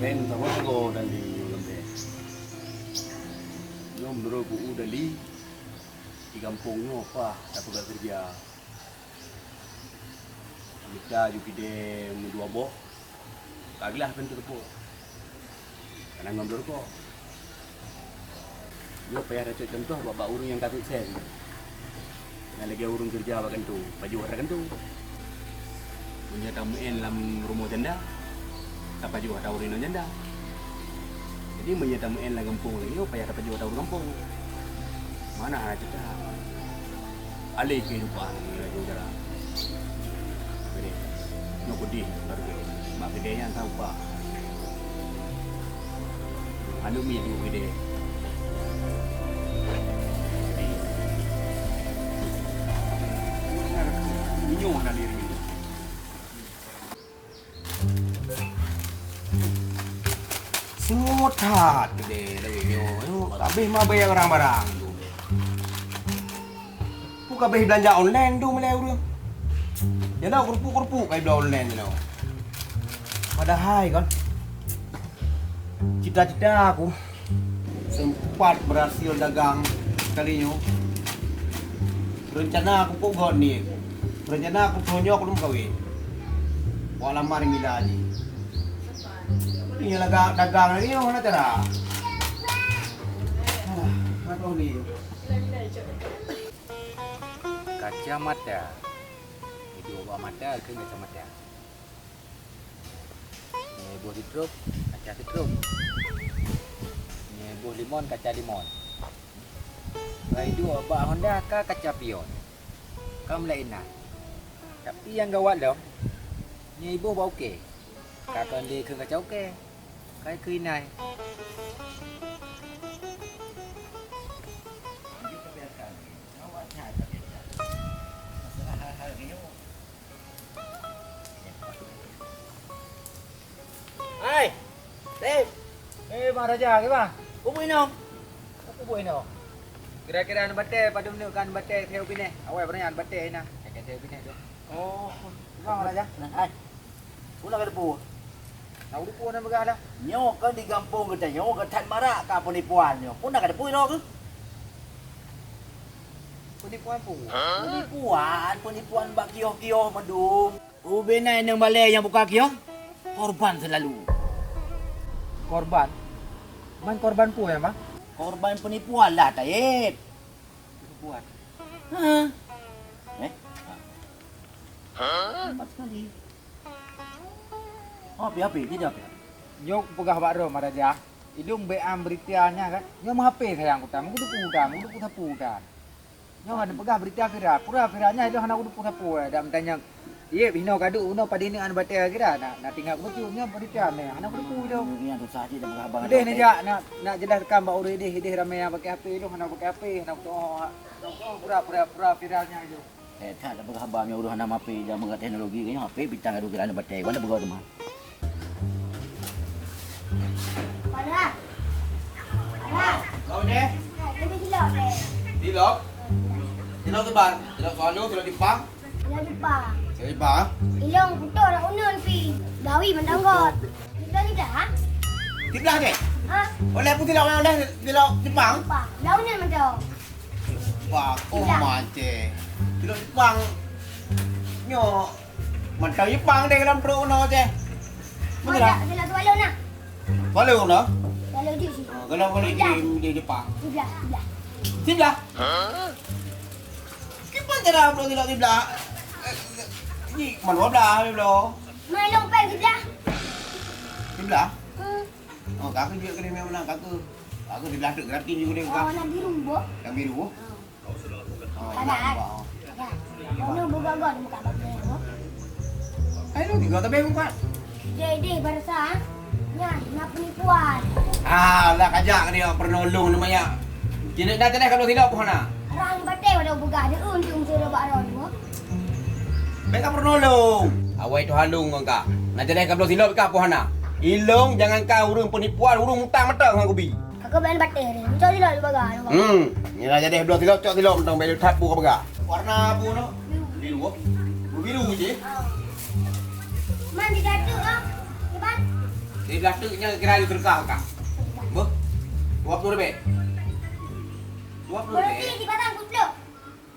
Ben sama ko dali lambe. Yung menurut ku dali di kampung no pa dapat kerja. Kita juga de dua boh. Kagilah bentuk po. Karena ngambil ko. Yo payah ada contoh bapak urung yang katut sen. Yang lagi urung kerja bagan tu, baju warna kan tu. Punya tamuin dalam rumah janda. Apa juga tahu rino janda. Jadi punya tamuin dalam kampung lagi, yo payah dapat juga tahu kampung. Mana ada cerita. Alih kehidupan lagi jalan. Jadi, no kudi baru mak gede yang tahu pak. Anu mi tu gede. Inyo na diri. Sutat gede lagi nyo. Kabeh mah bayar barang-barang tu. Pu kabeh belanja online tu mulai urang. Jangan kerupuk-kerupuk kayak belanja online tu. Padahal kan cita-cita aku sempat berhasil dagang sekalinya. Rencana aku pun ni. Rencana aku punya aku belum kawin. Wala mari mila aja. Ini dagang ni mana cara? Apa ni? Kacamata. Itu bawa mata ke kacamata. Ni buah sirup, kaca sirup. Ni buah limon, kaca limon. Baik dua bawa Honda ke kaca pion. Kamu lain nak. Tapi yang gawat dah, ni ibu bawa okey. Kakak dia ke kaca okey. Kai ke inai. Hai. Tep. Bang Raja ke bang? Kubuin no. Kubuin no. Kira-kira anu batai pada menunjukkan batai theo pineh. Awal pernah anu batai ina. Kayak theo pineh tu. Oh, bang Raja. Nah, ai. Pula ka depu. Tahu depu nak begah dah. Nyo ka di kampung kita nyo ka tan marak ka penipuan nyo. Pun nak ka depu ro ke? Penipuan pun. Penipuan bak kioh-kioh medung. Ubinai nang balai yang buka kioh. Korban selalu. Korban. Main korban pun ya, Bang? Korban penipuan lah, Taib. Penipuan. Ha? Cepat sekali. Api, tidak api. Nyok pegah baro Maraja. Idung beam beritianya kan. Nyok mah HP sayang ku tamu kudu puda, kudu puda puda. Nyok ada pegah berita kira. Pura-piranya itu hana kudu puda puda. Dak tanya iya bino kadu uno pada ini an batai kira nak tinggal betunya berita ne. Hana kudu puda. Ini tu saja dah berabang. Deh ni ja nak jelaskan mbak uri deh ramai yang pakai HP itu hana pakai HP hana kudu pura viralnya itu. Tak ada berabang yang urusan nama HP dan mengat teknologi ni HP bintang adu kira batai. Mana bergau tu mah. Kau ni? Dilok. Dilok tu bang. Dilok sono, dilok dipang. Saya dipang. Ilong putok nak unun pi. Dawi mendanggot. Kita ni dah. Tiblah ke? Ha? Oleh putih lok oleh dilok dipang. Pa. Launan macam. Wah, oh mance. Dilok dipang. Nyo. Mantau dipang deh dalam perut no je. Mana dah? Ada tu alun nak. Kalau no? Kalau dia sih. Kalau di dipang. Sebelah. Tiblah. Kita cara perut dilok tiblah. Ni mana belah belum? Mai long pen kita. Tiblah. Oh, kakak juga kena memang nak kakak. Aku di belakang gratis juga dia Oh, kakak. nak biru bo. Yang biru. Oh, Ada. Ono bogagon muka bagai bo. Ayo tinggal tapi bukan. Deh barasa. Nya, nak penipuan. Lah kajak dia penolong namanya. Tidak dah tenai kalau tidak pohon nak. Orang batai pada boga ada untung suruh bak ron bo. Mereka penolong. Awak itu halung engkau. Nak tenai kalau tidak kau pohon nak. Ilong jangan kau urung penipuan, urung hutang mata dengan kubi. Kakak ban batai ni. Cok dilok boga. Ni lah jadi belum tidak cok tidak tentang baju tapu kau baga. Warna apa no? Biru. Biru je. Man di datu ah. Cepat. Di belastuknya kira you terkah kak. Boh. 20 lebih. 20 Berarti lebih. di batang kutluk.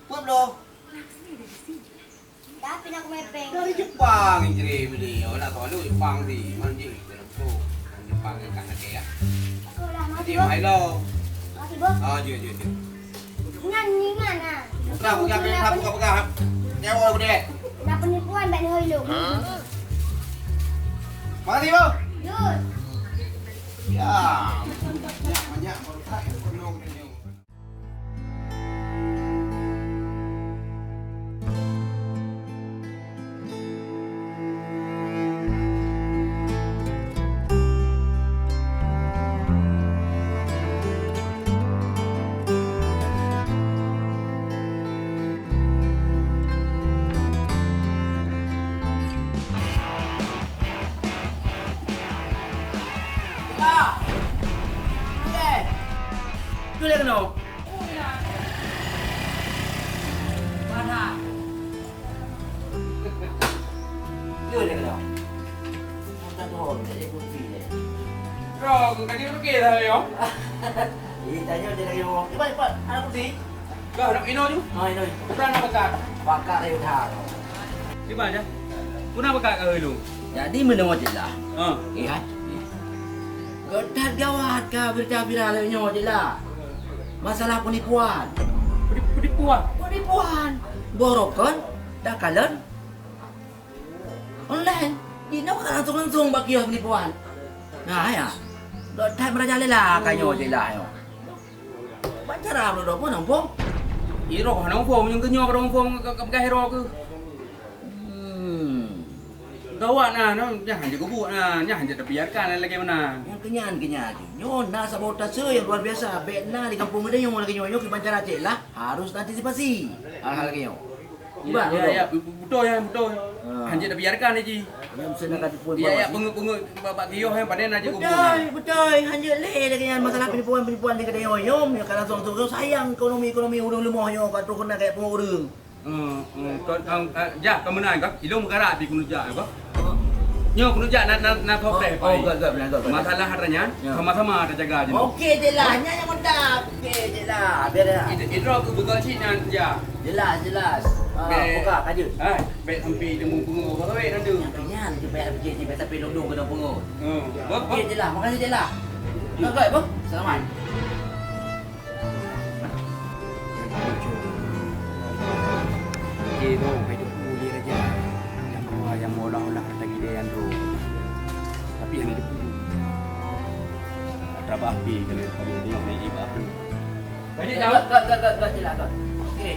20. Tapi nak mepeng. Dari Jepang ini beliau. Nak tahu lu Jepang di mana je dalam tu. Jepang yang kan ada ya. Aku dah mati Dia bos. hello. Mati bos. Ah, je. Ngan ah. Buka. Nyawa aku deh. Nak penipuan baik ni hoi lu. Makasih, Bang. Yus. Ya. Banyak baru tak penuh ni. Tu dia kena. Mana? Dia kena. Tak tahu dia kursi ni. Bro, kaki okey dah yo. Tanya dia lagi ngomong. Cepat, ada kursi. Kau nak ino tu? Hai, noi. Pernah nak bakar. Bakar dia dah. Di mana? Kau nak bakar ke lu? Jadi menengok je lah. Ha. Iya. Godak gawat ka berita viral nya je lah. Masalah penipuan. Penipuan. Penipuan. Borokon, dakalan. Online. Ini kan langsung bagi penipuan. Nah ya. Godak merajalela kanyo je lah yo. Baca ram lo pun nampung. Hero hanong phom yung kenyo parang phom ka hero ke. Gawat nah, jangan jago buat nah, jangan jadi biarkan lagi mana. Yang kenyan. Nyona sabotase yang luar biasa. Bekna di kampung ada yang lagi nyonyo di Banjar Aceh lah. Harus antisipasi hal-hal kayak Ya, betul. Hanya dah biarkan aja. yang bisa nak tipu. Ya, pengu bapak Tio yang pada aja kubur. Betul. Hanya le dengan masalah penipuan di kedai oyom. Ya kalau langsung sayang ekonomi urang lemah yo kat tu kena kayak pengurang. Ja, kamu nak kak? Ilmu karat di kuno ja, kak? Nyo kuno ja na top deh. Benar. Masalah haranya sama-sama ada jaga aja. Okey je lah, yang mantap. Okey je lah. Biar dah. Itu aku betul sih nan ja. Jelas. Buka kaje. Bet sampai demu pengu apa weh nanti. Kenyan je bayar pergi ni sampai dong kena pengurang. Bak. Okey je lah, makasih je lah. Baik, bang. Selamat. Kiro, hidup mulia aja. Yang olah-olah harta gede yang ro. Tapi yang hidup terabah api kalau dia yang naik api. Banyak jauh. Gak jelas. Okey.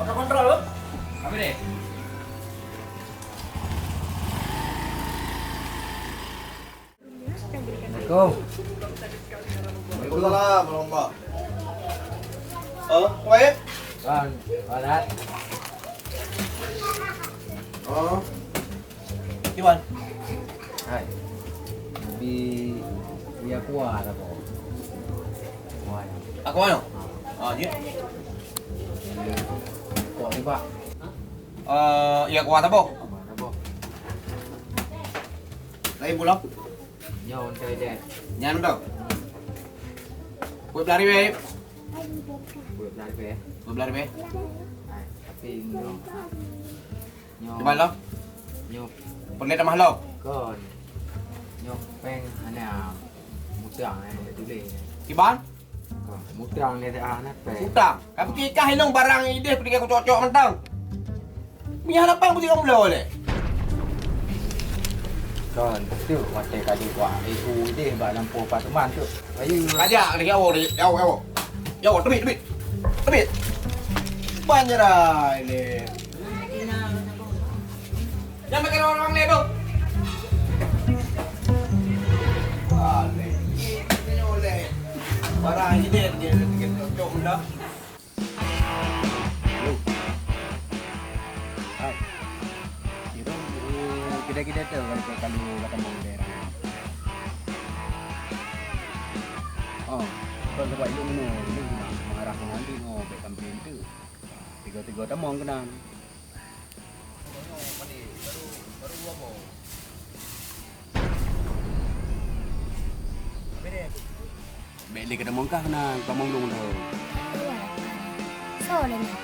Kontrol, bang. Apa deh? Assalamualaikum. Waalaikumsalam warahmatullahi. Oh, baik. Bang, Barat. Oh. Gimana? Hai. Bi dia kuat apa? Kuat. Aku mana? Ah, dia. Kuat ni Pak. Iya kuat apa? Apa? Lagi pulang? Nyawa saya deh. Nyan dong. Kue pelari be. Buat dari be. Kue pelari be. Hai, tapi nyok. Di mana lo? Nyok Pernet sama lo. kon. Nyok peng ana mutang ni tulis. Di mana? Kon mutang ni dah anak pe. Utang. Kamu kikah hilong barang ide pergi aku cocok mentang. Punya harapan putih kamu boleh. Kon tu mate kali kuat. Itu deh ba lampu apartemen tu. Ayu Aja lagi awal di. Awal. Yo, tebit. Banyak dah ini. Jangan makan orang ni dong. Boleh. Barang ini dia cocok mentang. Kita tu kalau ketemu daerah. Oh, kalau buat itu ini mengarah ke nanti baik company itu. Tiga tamang kena. le kada mongkah na kamong lung do. So lên nè.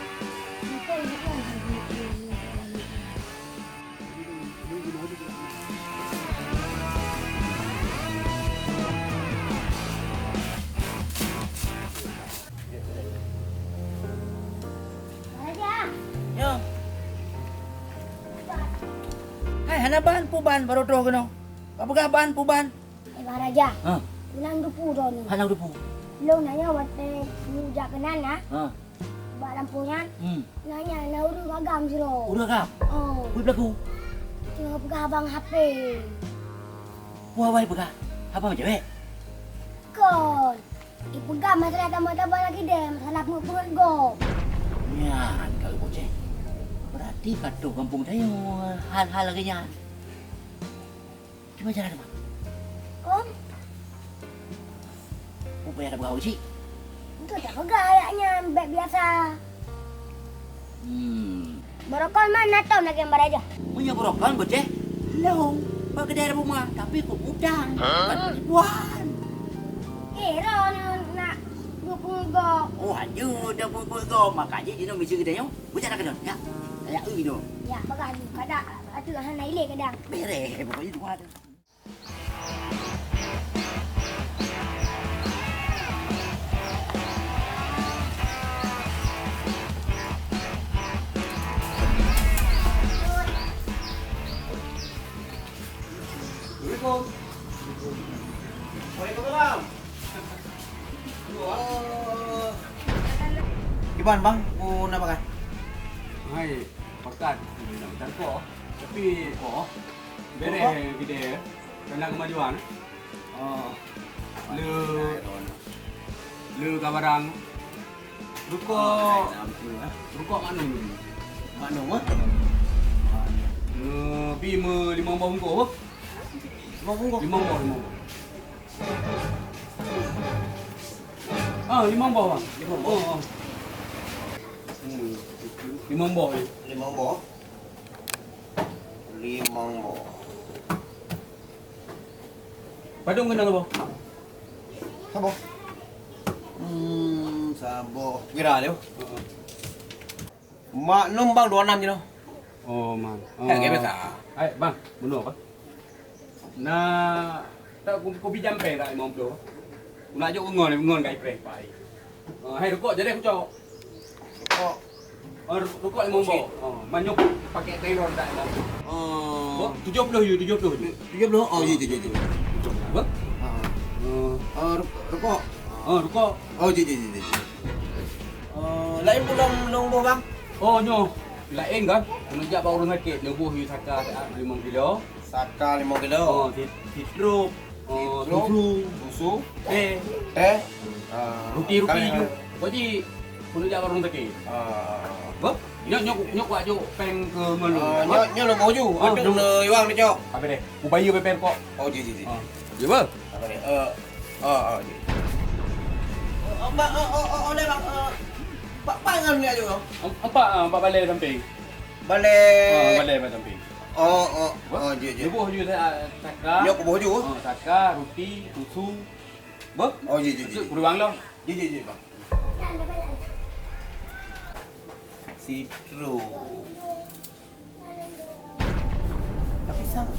Raja, Yo. Hai, hanaban puban baru tro kono. Kapagaban puban. Pak Raja, Ha, ulang dupu dah ni. hanang dupu. Lo nanya wate mujak kenan ya, Ha. bak lampunya. Hmm. Nanya nauru gagam siro. Udah kap. Oh, Kui pelaku. tengok pegah abang HP. Puawai pegah. Apa macam cewek? Kon. Ipegah masalah tambah-tambah lagi deh, masalah perut go. Ya, kau bocah. Berarti kata kampung saya hal-hal lagi nya. Cuma jalan apa? Kon, Upaya ada berapa sih? itu tak pegah ayaknya, beg biasa. Barokon mana tahu nak yang Raja? Punya berokan bocah. Long. Pak kedai rumah, tapi kok udang. Bukan ribuan. Kira nak 20 go. Oh, hanya dah pukul makanya dia nak mesti kedai yo. Bocah nak kedai. Ya. Kayak ini tu. Ya, pegah ni kadang atu han naik kadang. Beres pokoknya tu ada. Assalamualaikum. Waalaikumsalam. Gimana bang? Mau nak makan? Hai, makan. Nak makan kok. Tapi kok bere gede. Kena kemajuan. Oh. Lu kabarang. Ruko mana ni? Mana mah? Bima 5 bawang bungkus apa? Mau bungkus? 5 bawang. Ah, 5 bawang. 5 bawang. Oh. 5 bawang. 5 bawang. 5 bawang. Padung kena apa? Sabo. Sabo. Kira dia. Mak num bang 26 je noh. Oh, man. Kayak biasa. Hai, bang, bunuh apa? Na tak kopi jampe tak 50. Nak ajak ngon kat Ipreh pai. Hai rokok jadi aku cok. Oh. Rokok 5 bawang. Manyuk pakai teror tak 50. Oh. 70 you 70. 70. Oh, je. Apa? Rokok. Rokok. Oh, je. Lain pun long bang. Oh, nyo. Lain kan? Menjak baru orang sakit, lebuh you saka 5 kilo. Saka 5 kilo. Titruk. Susu. Teh. Ruti you. Jadi, menjak baru orang sakit. Apa? Nyok wajok peng ke melu. Nyo lo boju. Ada le iwang ni cok. Apa deh? Upaya peper kok. Oh, je. Ya ba? Apa ni? Je. Oleh bang. Pak pangan ni aja. Empat balai samping. Balik. Balai samping. Je. Lebuh you saka. Nyok boju. Saka, roti, susu. Ba? Oh, je. Kurang lah. Je bang. Citro. Tapi sang.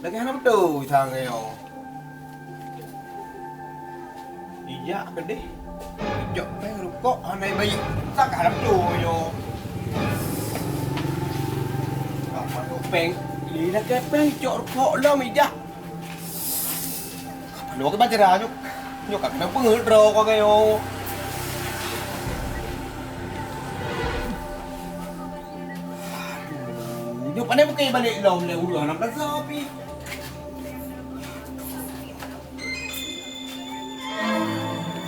Lagi mana betul sang yo. Iya ke deh. Jok peng rukok anai bayi. Tak harap tu yo. Apa tu peng? Ini nak ke peng jok rukok lah mijak. Lu ke baca nyok. Nyok kat peng pengedro kau kayo. Nyok pandai bukan balik lom le udah nak sapi.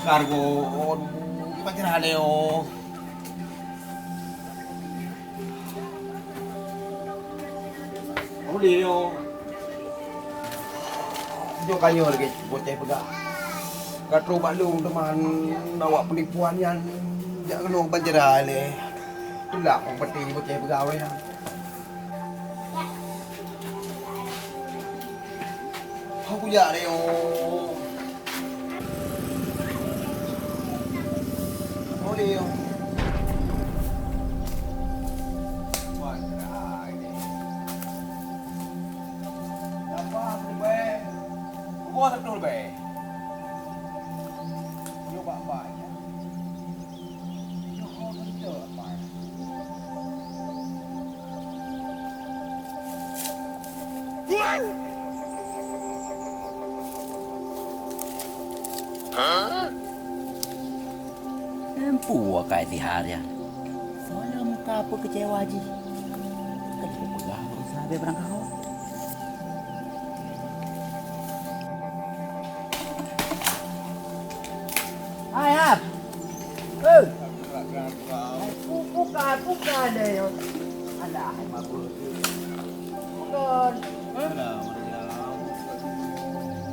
Cargo, gimana cara Leo? Leo. Dia kanyo lagi bocah pegak. Katro balung teman bawa penipuan yang jak kena banjera le. Itulah orang peti bocah pegawai yang. Aku jak Leo. dia. Buat apa dulu, Be? Nyoba apa ya? Nyoba kerja apa ya? Empu wakai di hari ya. Soalnya muka apa kecewa ji. Kan dia pegah berusaha be berangkat kau. Hai Ab. Buka deh. Alah, mabuk. Bukan.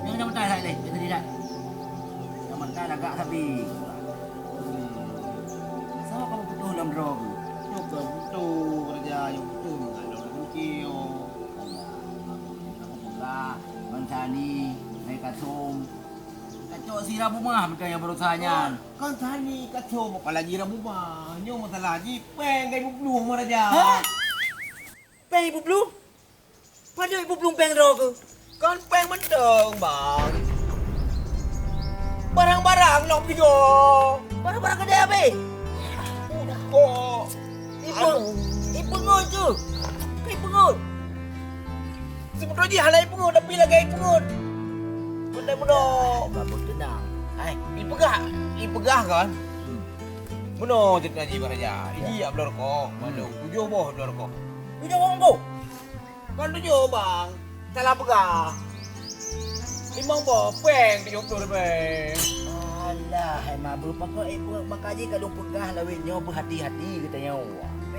Yang jangan tanya saya ni, tidak. Jangan tanya agak habis. Sama kamu betul dalam drog. Nyoba betul kerja yang betul. Ada orang kio. Kamu buka, mencari, naik kasum. Kacau si Rabu mah mereka yang berusahanya. Kan tani kacau apalagi rabu mah. Nyo masalah ji peng kai bublu maraja. Hah? Peng ibu belum? Pada ibu belum peng drog ke? Kan peng menteng bang. Barang-barang nak video. Barang-barang kedai apa? Kok Ibu ngut tu. Ibu ngut. sebetulnya ji halai pengut tapi lagi pengut. Benda-benda Bapak tenang. Hai, ipegah kan. Benar je ngaji baraja. Ini ya belor kok. Mana tujuh boh belor kok. Udah ngomong kau. Kan tujuh bang. Salah pegah. Imang boh peng tujuh belor peng. Alah, hai mabuk pakak ibu makaji kalau pegah lawinnya berhati-hati katanya.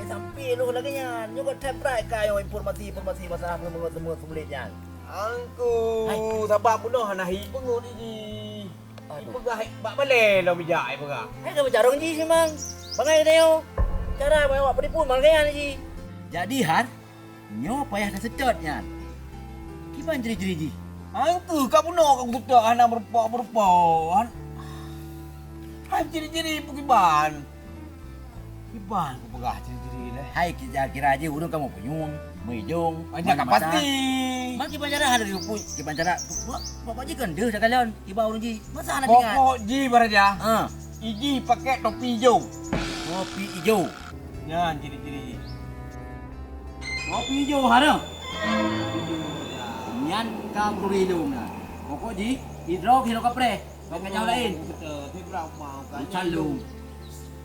Sampai lu lagi nya, nyo kat tempat kayo informasi masalah semua semulitnya. Angku sebab bunuh nahi pengut ini. Ipegah bak balik lo bijak ipegah. Kamu carong ji sih mang. Bangai katanya. Cara bawa penipu malkaya ji. Jadi har, nyo payah dah sedotnya. Gimana ciri-ciri ji? Angku kau bunuh kau buta anak berpok. Hai ciri-ciri pukiban. Iban kau pegah ciri-ciri leh. Hai kira aja urang kamu penyung, mejong, Banyak kan pasti. Mak kiban cara ada rupu, kiban cara. Bapak ji kan deh sekalian, kiban urang ji. Masa anak tinggal. Pokok ji baraja. Ha, Iji pakai topi hijau. kopi hijau. Ya ciri-ciri. Kopi hijau hara. Nyan kam kurilung na. Pokok ji, hidrok kapre. Pakai jauh lain. Betul, tapi berapa mau kan? Calung.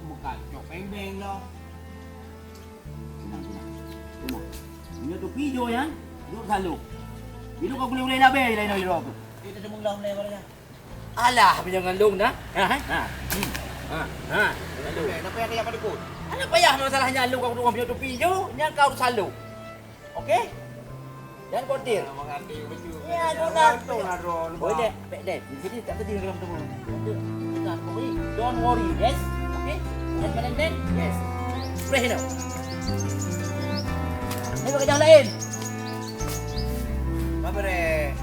Bukan cok beng-beng lo. Tenang. Ini topi hijau ya. Duduk salung. Hidup kau boleh labe lain hidrok. Kita cuma ulang mulai baraja. Alah, jangan lung dah. Ha. Kenapa yang kayak pada kut? Ano payah masalahnya lu kau punya topi hijau, nya kau salu. Okey? Jangan khawatir. Mengerti betul. Ya, guna. Ron. Boleh deh. Di sini tak sedih dalam tubuh. Jangan worry. Don't worry, yes? Okey? Dan. Yes. Spray now. Ini pakai jalan lain. Apa re?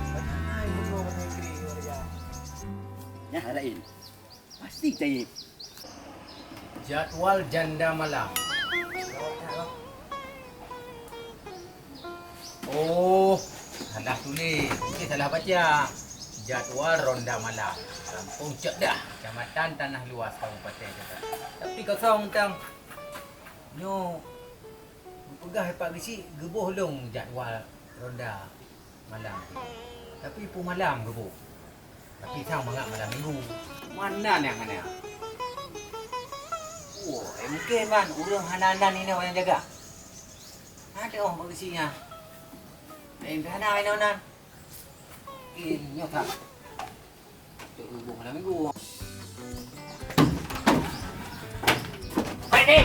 Ay, betul betul kiri baraja. Ya, lain. Pasti cair. Jadwal janda malam. Oh, salah tulis. Ini salah baca. Jadwal ronda malam. Kampung Cek dah. Kecamatan Tanah Luas Kabupaten Kedah. Tapi kosong tang. Nyo. Pegah Pak Gisi gebuh long jadwal ronda malam. Tapi pu malam gebuh. Tapi sang mangak malam minggu. Mana yang mana? Oh, mungkin kan urang hananan ini orang jaga. Ada orang bagasinya. Lain hana ini orang. Ini tak. Tu hubung malam minggu. Hai ni.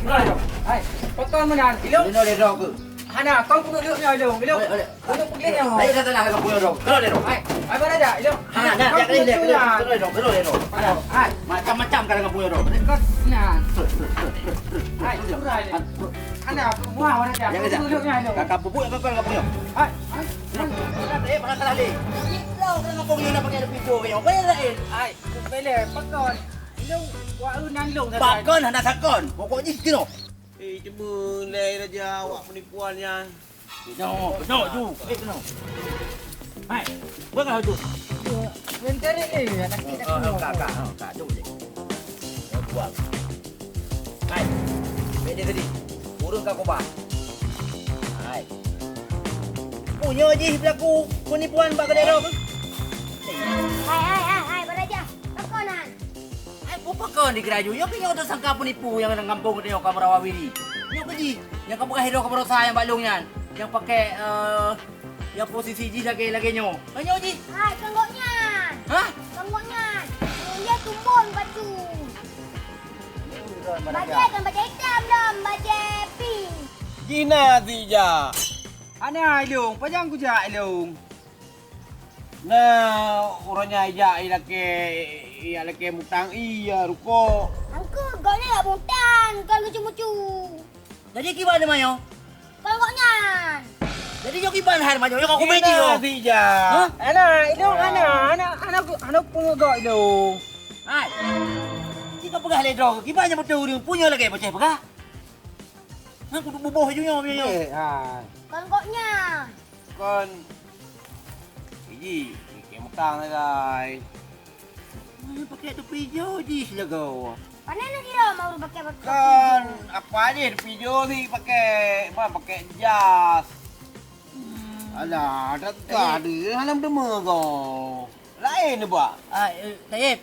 Mana? Hai, potong mana? Ilok. Ini ada dog. Hana, kau pun ilok ni ilok. Ilok. Ilok pergi ni. Ayo dah tenang kau punya dog. Kalau dog. Hai, hai mana dah? Ilok. Ha, dah kali dia. Kalau dog. Hai, Macam-macam kalau kau punya dog. kau nah. Hai, surai ni. Hana, buah mana dah? Ilok ni ilok. Kakak pupuk kau kalau kau punya. Hai, hai. Eh, mana kalah ni? Kau kalau kau punya nak pakai pintu kau. Apa yang lain? Hai, bele, pakon. Ilung wak nan long Pakon hendak sakon. Pokoknya gitu. Cuma leh Raja awak penipuannya. No, tu. No. Hai, buat kau tu. Bentar anak kita. Kak, tu je. Buat. Hai. Beda tadi. Urus kau kobar. Hai. Punya je pelaku penipuan bak kedai dah. Hai, beraja. Pakonan. Hai, pakon di keraju. Yo kau tu sangka penipu yang dalam kampung dia kau merawawiri. Yo keji. Yang kau pakai hero kau berusaha yang balung yan. Yang pakai yang posisi ji lagi nyo. Banyak ji. Hai, kanggoknya. Hah? Kanggoknya. Dia tumbun baju. Baju kan baju hitam dong, baju pink. Gina Tija. Ana ilung, pajang ku ja ilung. Nah, orangnya iya laki mutang iya ruko. Angku, golnya enggak mutan, kau lucu-lucu. Jadi gimana mayo? Kanggoknya. Jadi yo gimana har mayo? Yo kau komedi yo. Tija. Hah? Ana ilung ana pungu go ilung. Hai. Jika pegah ledro, gimana betul dia punya lagi bocah pegah? Aku tu bubuh je yo. Hai. Kanggoknya. Kon. Iji, laki mutang lagi. Mana pakai tepi jo ji selago. Mana nak kira mau pakai pakai. Kan apa aja di video ni pakai jas. Alah, tak ada halam dema kau. Lain ni buat. Taib.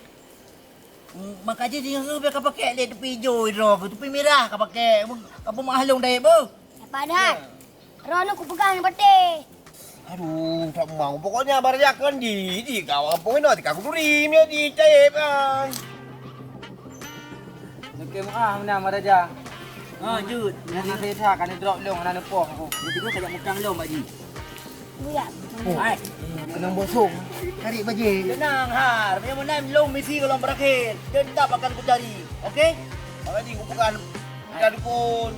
Maka je dia biar kau pakai le tepi jo ro, tepi merah kau pakai. Apa mahlung Taib bu? Padahal. Ron aku pegang yang putih. Aduh, tak mau. Pokoknya barajakan di kau kampung ini nanti aku durim ya di cair kan. Okey maaf nak maraja. Jut. Nak saya kan drop long ana nepoh aku. Nanti kau kajak mutang lo Mak Ji. Buya. Hai. Kena bosong. Cari baju. Tenang har, punya menang long misi kalau berakhir. Tetap akan ku cari. Okey? Apa ni aku bukan pun.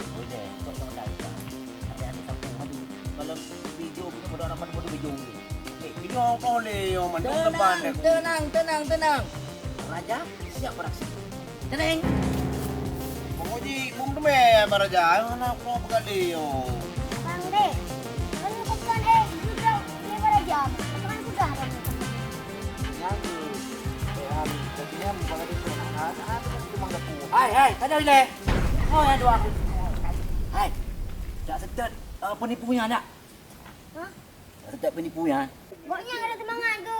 Kalau video punya bodoh amat bodoh video. Okey, video apa boleh yang mandung depan aku. Tenang. Raja siap beraksi. Tenang. Pokoknya bung deme baraja. Mana aku pegang dia. Bang deh. Kan aku pegang sudah ni beraja. Kan sudah dah. Hai, tadi le. Oh, yang dua aku. Hai. Tak sedap penipunya nak. Hah? Sedap penipunya. Goknya ada semangat tu.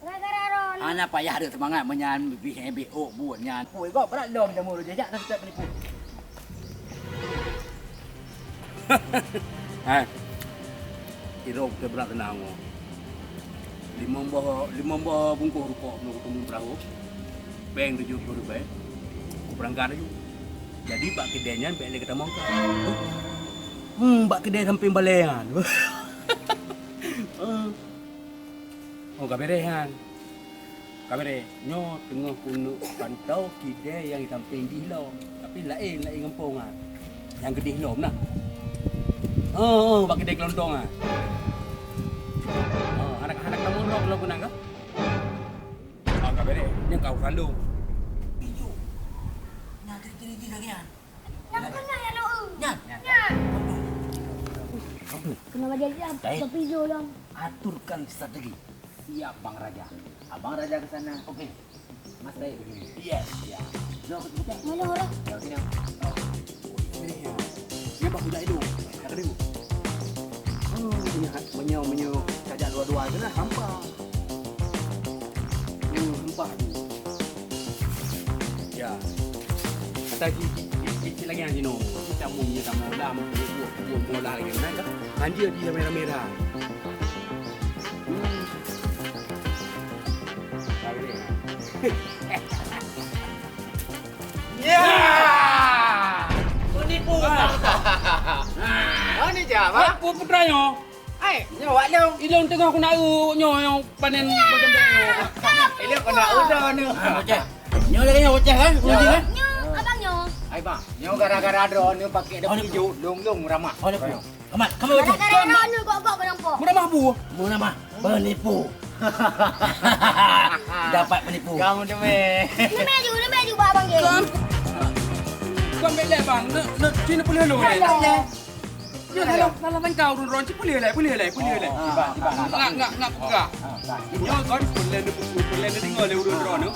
Gara-gara Ron. Anak payah ada semangat menyan BO buat nyan. Oi, kau berat lom jamu je jak sedap penipu. Hai. Irok ke berat tenang. 5 buah bungkus rokok nak ketemu perahu. Beng RM70. Aku berangkat aja. Jadi bak kedainya bek le ketemu kau. Bak kedai samping balean. Oh, kaberehan. Kabere, nyo tengah kuno pantau kedai yang samping di hilau. Tapi lain ngempongan. Yang gede hilau nah. Bak kedai kelontong ah. Anak-anak kamu rock lo guna kah? Kabere, ni kau sandung. Biju. Nyan tiri-tiri lagi yan. Yang kena ya lo. Nyan. Kena jadi apa video long. Aturkan strategi. Siap Bang Raja. Abang Raja ke sana. Okey. Mas Taib begini. Yes, ya. No, betul. Mana orang? Ya, sini. Dia bahu dah itu. Kata dia. Menyo kajak dua-dua je lah. Hampa. Hampa tu. Ya. Kata kecil lagi yang sini. Tamu lam. Buat bola lagi. Anjir dia merah-merah. Ya! Penipu. Oh ni je, Pak. Apa putranya? Ai, nyawa long. Ilong tengah aku nak nyo yang panen macam tu. Ilung kena udah ni. Bocah. Nyo lagi nyo bocah kan? Uji kan? Nyo, abangnya. Ai bang, nyo gara-gara drone ni pakai dah hijau, long ramah. Oh, kamu bocah. Gara-gara Ron ni gok-gok kau nampak. Murah mabu. Muna mah penipu. Dapat penipu. Kamu demi. Dia meju buat abang je. Kau ambil leh bang. Nak sini boleh lo ni. Ya kalau kau ron cik boleh leh. Ngak buka. Yo kau boleh ni tengok le urun ron tu.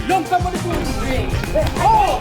Long kau boleh tu. Oh.